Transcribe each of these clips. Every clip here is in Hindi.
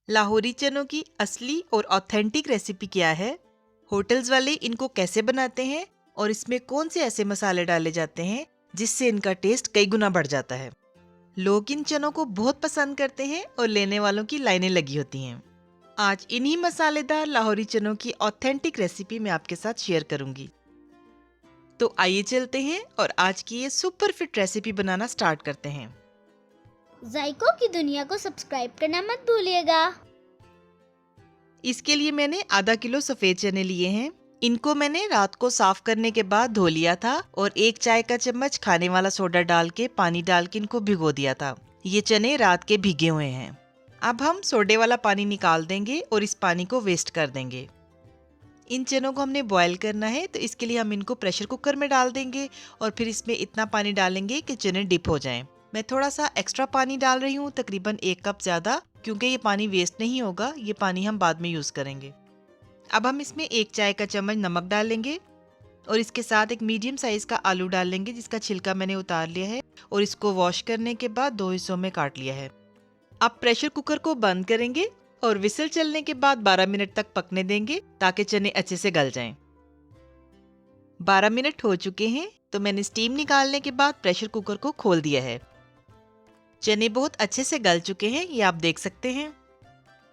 लाहौरी चनों की असली और ऑथेंटिक रेसिपी क्या है, होटल्स वाले इनको कैसे बनाते हैं और इसमें कौन से ऐसे मसाले डाले जाते हैं जिससे इनका टेस्ट कई गुना बढ़ जाता है। लोग इन चनों को बहुत पसंद करते हैं और लेने वालों की लाइनें लगी होती हैं। आज इन्हीं मसालेदार लाहौरी चनों की ऑथेंटिक रेसिपी मैं आपके साथ शेयर करूंगी। तो आइए चलते हैं और आज की ये सुपर फिट रेसिपी बनाना स्टार्ट करते हैं। जायकों की दुनिया को सब्सक्राइब करना मत भूलिएगा। इसके लिए मैंने आधा किलो सफेद चने लिए हैं। इनको मैंने रात को साफ करने के बाद धो लिया था और 1 चाय का चम्मच खाने वाला सोडा डाल के पानी डाल के इनको भिगो दिया था। ये चने रात के भीगे हुए हैं। अब हम सोडे वाला पानी निकाल देंगे और इस पानी को वेस्ट कर देंगे। इन चनों को हमने बॉईल करना है, तो इसके लिए हम इनको प्रेशर कुकर में डाल देंगे और फिर इसमें इतना पानी डालेंगे कि चने डिप हो जाएं। मैं थोड़ा सा एक्स्ट्रा पानी डाल रही हूँ, तकरीबन 1 कप ज्यादा, क्योंकि ये पानी वेस्ट नहीं होगा, ये पानी हम बाद में यूज करेंगे। अब हम इसमें 1 चाय का चम्मच नमक डालेंगे और इसके साथ एक मीडियम साइज का आलू डाल लेंगे जिसका छिलका मैंने उतार लिया है और इसको वॉश करने के बाद 2 हिस्सों में काट लिया है। अब प्रेशर कुकर को बंद करेंगे और विसल चलने के बाद 12 मिनट तक पकने देंगे ताकि चने अच्छे से गल जाएं। 12 मिनट हो चुके हैं, तो मैंने स्टीम निकालने के बाद प्रेशर कुकर को खोल दिया है। चने बहुत अच्छे से गल चुके हैं, ये आप देख सकते हैं।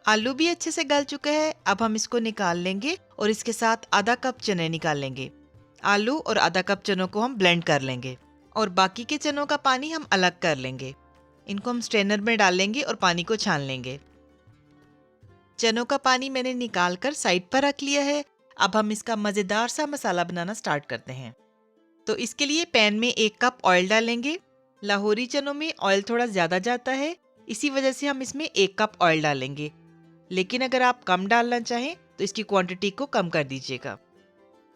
आलू भी अच्छे से गल चुका है। अब हम इसको निकाल लेंगे और इसके साथ आधा कप चने निकाल लेंगे। आलू और आधा कप चनों को हम ब्लेंड कर लेंगे और बाकी के चनों का पानी हम अलग कर लेंगे। इनको हम स्ट्रेनर में डालेंगे और पानी को छान लेंगे। चनों का पानी मैंने निकाल कर साइड पर रख लिया है। अब हम इसका मजेदार सा मसाला बनाना स्टार्ट करते हैं। तो इसके लिए पैन में 1 कप ऑयल डालेंगे। लाहौरी चनों में ऑयल थोड़ा ज्यादा जाता है, इसी वजह से हम इसमें 1 कप ऑयल डालेंगे। लेकिन अगर आप कम डालना चाहें तो इसकी क्वांटिटी को कम कर दीजिएगा।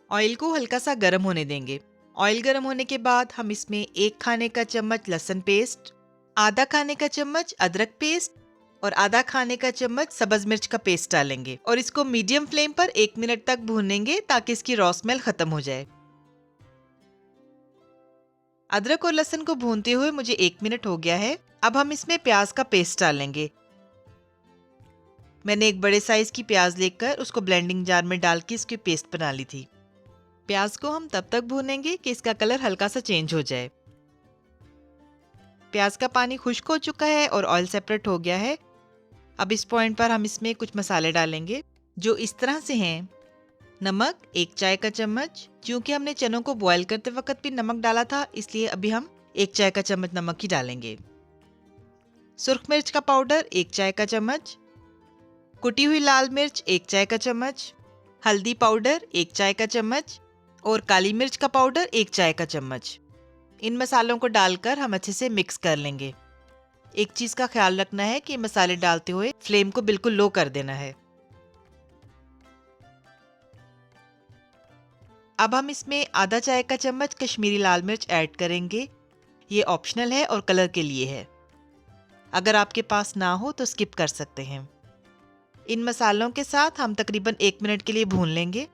ऑयल को हल्का सा गर्म होने देंगे। ऑयल गर्म होने के बाद हम इसमें 1 खाने का चम्मच लहसुन पेस्ट, आधा खाने का चम्मच अदरक पेस्ट और आधा खाने का चम्मच सब्ज मिर्च का पेस्ट डालेंगे और इसको मीडियम फ्लेम पर 1 मिनट तक भूनेंगे ताकि इसकी रॉ स्मेल खत्म हो जाए। अदरक और लहसुन को भूनते हुए मुझे 1 मिनट हो गया है। अब हम इसमें प्याज का पेस्ट डालेंगे। मैंने एक बड़े साइज की प्याज लेकर उसको ब्लेंडिंग जार में डाल के इसकी पेस्ट बना ली थी। प्याज को हम तब तक भूनेंगे कि इसका कलर हल्का सा चेंज हो जाए। प्याज का पानी खुश्क हो चुका है और ऑयल सेपरेट हो गया है। अब इस पॉइंट पर हम इसमें कुछ मसाले डालेंगे जो इस तरह से हैं। नमक 1 चाय का चम्मच, क्योंकि हमने चनों को बॉईल करते वक्त भी नमक डाला था, इसलिए अभी हम 1 चाय का चम्मच नमक ही डालेंगे। सुर्ख मिर्च का पाउडर 1 चाय का चम्मच, कुटी हुई लाल मिर्च 1 चाय का चम्मच, हल्दी पाउडर 1 चाय का चम्मच और काली मिर्च का पाउडर 1 चाय का चम्मच। इन मसालों को डालकर हम अच्छे से मिक्स कर लेंगे। एक चीज का ख्याल रखना है कि मसाले डालते हुए फ्लेम को बिल्कुल लो कर देना है। अब हम इसमें आधा चाय का चम्मच कश्मीरी लाल मिर्च ऐड करेंगे। ये ऑप्शनल है और कलर के लिए है। अगर आपके पास ना हो तो स्किप कर सकते हैं। इन मसालों के साथ हम तकरीबन 1 मिनट के लिए भून लेंगे।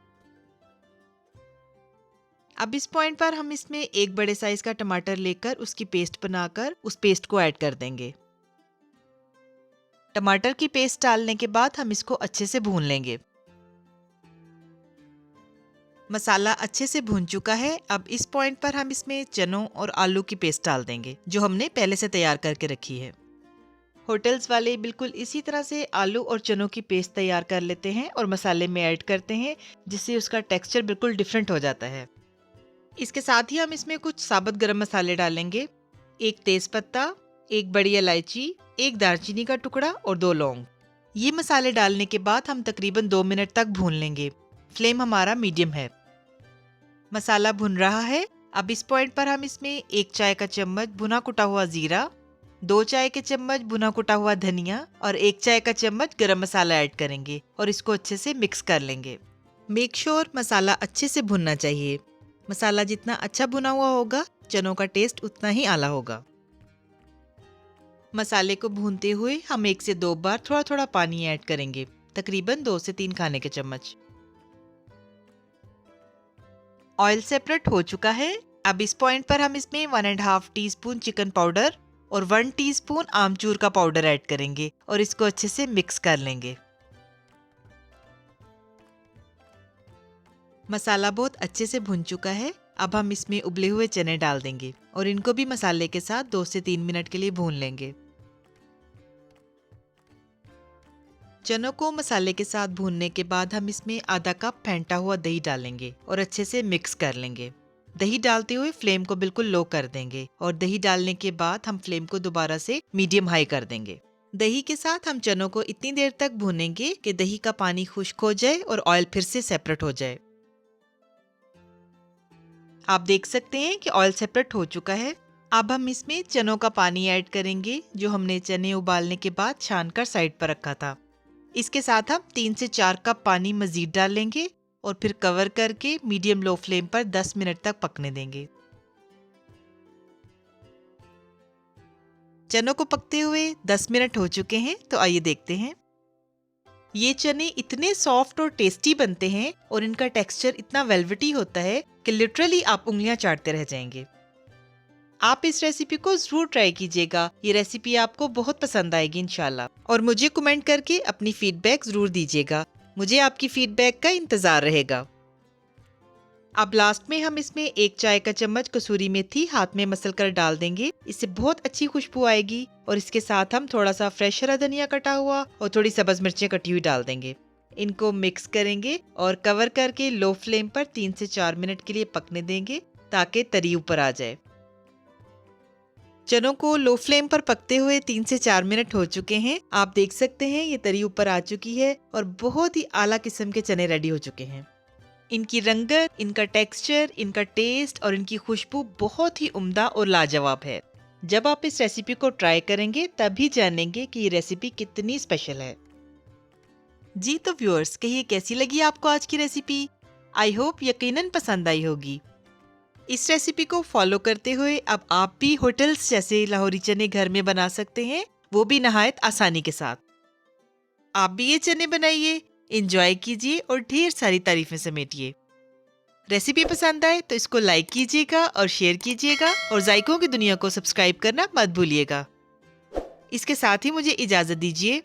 अब इस पॉइंट पर हम इसमें एक बड़े साइज का टमाटर लेकर उसकी पेस्ट बनाकर उस पेस्ट को ऐड कर देंगे। टमाटर की पेस्ट डालने के बाद हम इसको अच्छे से भून लेंगे। मसाला अच्छे से भून चुका है। अब इस पॉइंट पर हम इसमें चनों और आलू की पेस्ट डाल देंगे जो हमने पहले से तैयार करके रखी है। होटल्स वाले बिल्कुल इसी तरह से आलू और चनों की पेस्ट तैयार कर लेते हैं और मसाले में ऐड करते हैं, जिससे उसका टेक्सचर बिल्कुल डिफरेंट हो जाता है। इसके साथ ही हम इसमें कुछ साबुत गरम मसाले डालेंगे। 1 तेजपत्ता, 1 बड़ी इलायची, 1 दालचीनी का टुकड़ा और 2 लौंग। ये मसाले डालने के बाद हम तकरीबन 2 मिनट तक भून लेंगे। फ्लेम हमारा मीडियम है। मसाला भुन रहा है। अब इस पॉइंट पर हम इसमें 1 चाय का चम्मच भुना कुटा हुआ जीरा, 2 चाय के चम्मच भुना कुटा हुआ धनिया और 1 चाय का चम्मच गरम मसाला ऐड करेंगे और इसको अच्छे से मिक्स कर लेंगे। मेक श्योर मसाला अच्छे से भुनना चाहिए। मसाला जितना अच्छा भुना हुआ होगा, चनों का टेस्ट उतना ही आला होगा। मसाले को भूनते हुए हम 1 से 2 बार थोड़ा थोड़ा पानी ऐड करेंगे, तकरीबन 2 से 3 खाने के चम्मच। ऑयल सेपरेट हो चुका है। अब इस पॉइंट पर हम इसमें 1.5 टीस्पून चिकन पाउडर, और 1 टीस्पून आमचूर का पाउडर ऐड करेंगे और इसको अच्छे से मिक्स कर लेंगे। मसाला बहुत अच्छे से भुन चुका है। अब हम इसमें उबले हुए चने डाल देंगे और इनको भी मसाले के साथ 2 से 3 मिनट के लिए भून लेंगे। चनों को मसाले के साथ भूनने के बाद हम इसमें आधा कप फेंटा हुआ दही डालेंगे और अच्छे से मिक्स कर लेंगे। दही डालते हुए फ्लेम को बिल्कुल लो कर देंगे और दही डालने के बाद हम फ्लेम को दोबारा से मीडियम हाई कर देंगे। दही के साथ हम चनों को इतनी देर तक भूनेंगे कि दही का पानी खुश्क हो जाए और ऑयल फिर से सेपरेट हो जाए। आप देख सकते हैं कि ऑयल सेपरेट हो चुका है। अब हम इसमें चनों का पानी ऐड करेंगे जो हमने चने उबालने के बाद छानकर साइड पर रखा था। इसके साथ हम 3 से 4 कप पानी मजीद डाल लेंगे और फिर कवर करके मीडियम लो फ्लेम पर 10 मिनट तक पकने देंगे। चनों को पकते हुए 10 मिनट हो चुके हैं, तो आइए देखते हैं। ये चने इतने सॉफ्ट और टेस्टी बनते हैं और इनका टेक्सचर इतना वेलवेटी होता है कि लिटरली आप उंगलियां चाटते रह जाएंगे। आप इस रेसिपी को जरूर ट्राई कीजिएगा। ये रेसिपी आपको बहुत पसंद आएगी इंशाल्लाह। और मुझे कमेंट करके अपनी फीडबैक जरूर दीजिएगा। मुझे आपकी फीडबैक का इंतजार रहेगा। अब लास्ट में हम इसमें 1 चाय का चम्मच कसूरी मेथी हाथ में मसल कर डाल देंगे। इससे बहुत अच्छी खुशबू आएगी। और इसके साथ हम थोड़ा सा फ्रेश हरा धनिया कटा हुआ और थोड़ी सब्ज मिर्चें कटी हुई डाल देंगे। इनको मिक्स करेंगे और कवर करके लो फ्लेम पर 3 से 4 मिनट के लिए पकने देंगे ताकि तरी ऊपर आ जाए। चनों को लो फ्लेम पर पकते हुए 3 से 4 मिनट हो चुके हैं। आप देख सकते हैं ये तरी ऊपर आ चुकी है और बहुत ही आला किस्म के चने रेडी हो चुके हैं। इनकी रंगत, इनका टेक्सचर, इनका टेस्ट और इनकी खुशबू बहुत ही उम्दा और लाजवाब है। जब आप इस रेसिपी को ट्राई करेंगे तभी जानेंगे कि ये रेसिपी कितनी स्पेशल है। जी तो व्यूअर्स, कहिए कैसी लगी आपको आज की रेसिपी? आई होप यकीनन पसंद आई होगी। इस रेसिपी को फॉलो करते हुए अब आप भी होटल्स जैसे लाहौरी चने घर में बना सकते हैं, वो भी नहायत आसानी के साथ। आप भी ये चने बनाइए, एंजॉय कीजिए और ढेर सारी तारीफें समेटिए। रेसिपी पसंद आए तो इसको लाइक कीजिएगा और शेयर कीजिएगा और जायकों की दुनिया को सब्सक्राइब करना मत भूलिएगा। इसके साथ ही मुझे इजाजत दीजिए।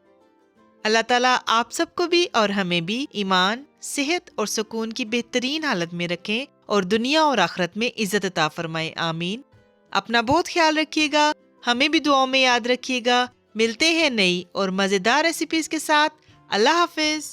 अल्लाह ताला आप सबको भी और हमें भी ईमान, सेहत और सुकून की बेहतरीन हालत में रखें और दुनिया और आखिरत में इज्जत अता फरमाए। आमीन। अपना बहुत ख्याल रखिएगा, हमें भी दुआओं में याद रखिएगा। मिलते हैं नई और मजेदार रेसिपीज के साथ। अल्लाह हाफिज।